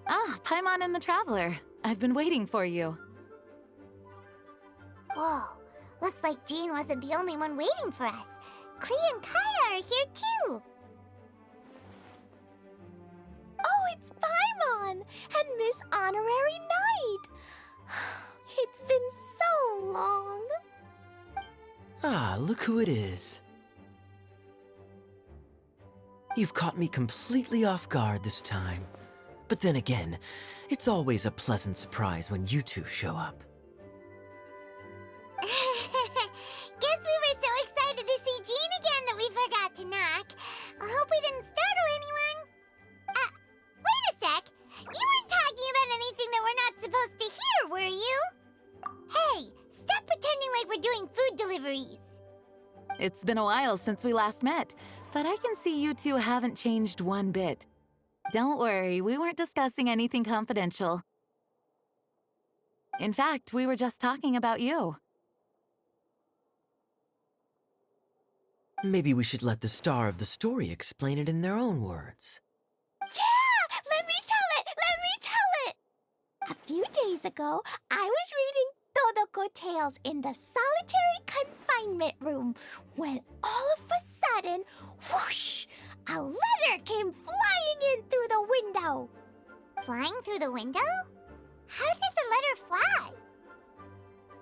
Ah, Paimon and the Traveler. I've been waiting for you. Whoa, looks like Jean wasn't the only one waiting for us. Klee and Kaya are here too. Oh, it's Paimon and Miss Honorary Knight. It's been so long. Ah, look who it is. You've caught me completely off guard this time. But then again, it's always a pleasant surprise when you two show up. Guess we were so excited to see Jean again that we forgot to knock. I hope we didn't startle anyone. Wait a sec. You weren't talking about anything that we're not supposed to hear, were you? Hey, stop pretending like we're doing food deliveries. It's been a while since we last met, but I can see you two haven't changed one bit. Don't worry, we weren't discussing anything confidential. In fact, we were just talking about you. Maybe we should let the star of the story explain it in their own words. Yeah! Let me tell it! Let me tell it! A few days ago, I was reading Todoko Tales in the solitary confinement room when all of a sudden, whoosh! A letter came flying in through the window. Flying through the window? How does a letter fly?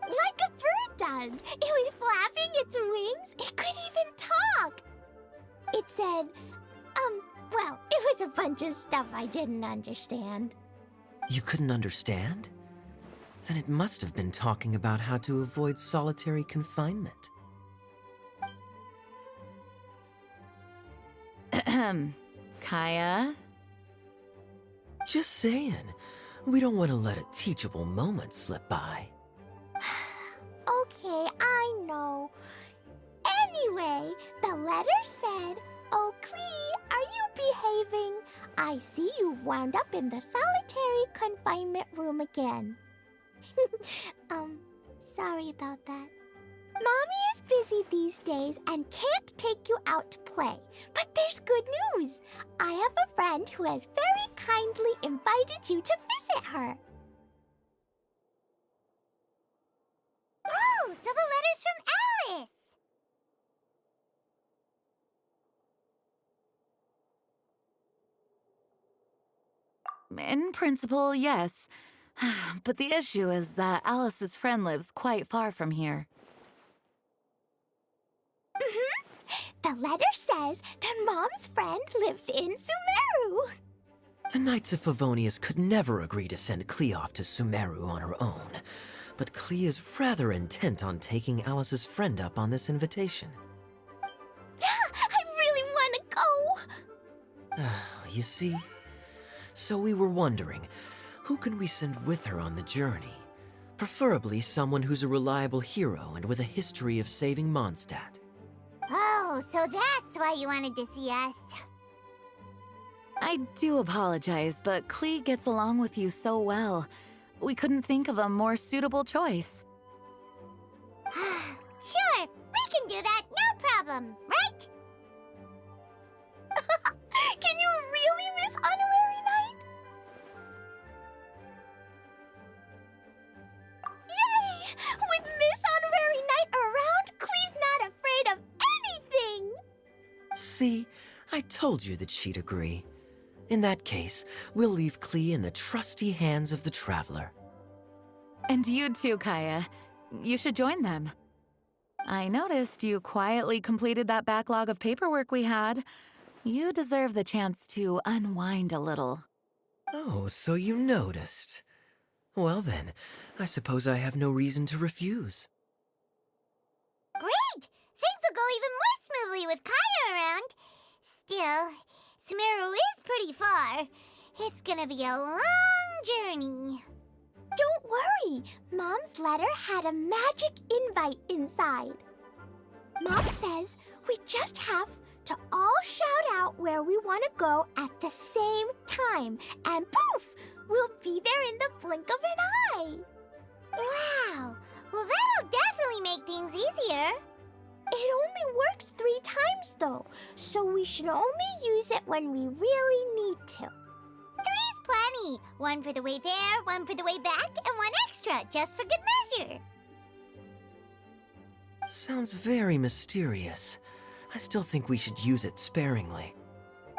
Like a bird does. It was flapping its wings. It could even talk. It said, well, it was a bunch of stuff I didn't understand. You couldn't understand? Then it must have been talking about how to avoid solitary confinement. Kaya? Just saying. We don't want to let a teachable moment slip by. Okay, I know. Anyway, the letter said, "Oh, Klee, are you behaving? I see you've wound up in the solitary confinement room again." Sorry about that. Mommy is busy these days and can't take you out to play. But there's good news. I have a friend who has very kindly invited you to visit her. Oh, so the letter's from Alice. In principle, yes. But the issue is that Alice's friend lives quite far from here. The letter says that Mom's friend lives in Sumeru. The Knights of Favonius could never agree to send Klee off to Sumeru on her own, but Klee is rather intent on taking Alice's friend up on this invitation. Yeah, I really want to go. You see? So we were wondering, who can we send with her on the journey? Preferably someone who's a reliable hero and with a history of saving Mondstadt. Oh, so that's why you wanted to see us. I do apologize, but Klee gets along with you so well. We couldn't think of a more suitable choice. Sure, we can do that, no problem, right? Can you really, Miss Honorary Knight? Yay! With Miss Honorary Knight around, Klee's not afraid of anything! See? I told you that she'd agree. In that case, we'll leave Klee in the trusty hands of the Traveler. And you too, Kaya. You should join them. I noticed you quietly completed that backlog of paperwork we had. You deserve the chance to unwind a little. Oh, so you noticed. Well then, I suppose I have no reason to refuse. Great! Things will go even more smoothly with Kaya around. Still, Sumeru is pretty far. It's gonna be a long journey. Don't worry, Mom's letter had a magic invite inside. Mom says we just have to all shout out where we want to go at the same time, and poof, we'll be there in the blink of an eye. Wow! Well, that'll definitely make things easier. It only works 3 times though, so we should only use it when we really need to. 3's plenty. One for the way there, one for the way back, and one extra, just for good measure. Sounds very mysterious. I still think we should use it sparingly.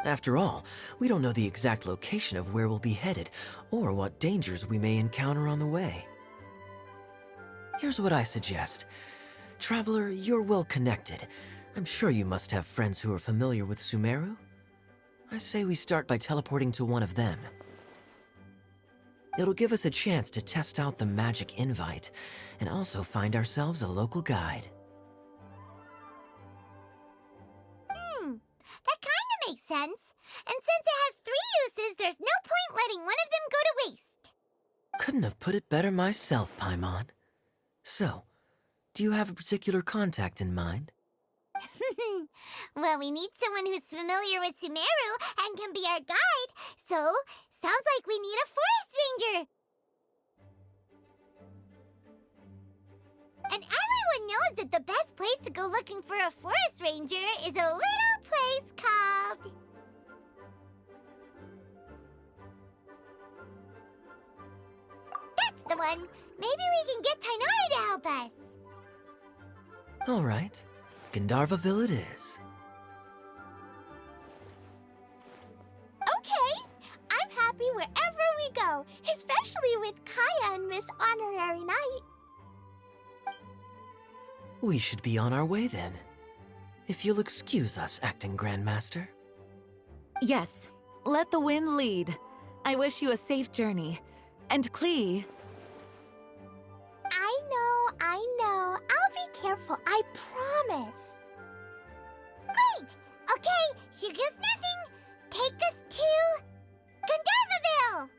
After all, we don't know the exact location of where we'll be headed, or what dangers we may encounter on the way. Here's what I suggest. Traveler, you're well connected. I'm sure you must have friends who are familiar with Sumeru. I say we start by teleporting to one of them. It'll give us a chance to test out the magic invite, and also find ourselves a local guide. That kinda makes sense. And since it has 3 uses, there's no point letting one of them go to waste. Couldn't have put it better myself, Paimon. So, do you have a particular contact in mind? Well, we need someone who's familiar with Sumeru and can be our guide, so sounds like we need a forest ranger. And everyone knows that the best place to go looking for a forest ranger is a little place called... That's the one. Maybe we can get Tainari to help us. All right, Gandharvaville it is. Okay, I'm happy wherever we go, especially with Kaya and Miss Honorary Knight. We should be on our way then. If you'll excuse us, Acting Grandmaster. Yes, let the wind lead. I wish you a safe journey. And Klee, I know. I'll be careful, I promise. Great! Okay, here goes nothing. Take us to... Gandharvaville!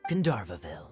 Gandharvaville.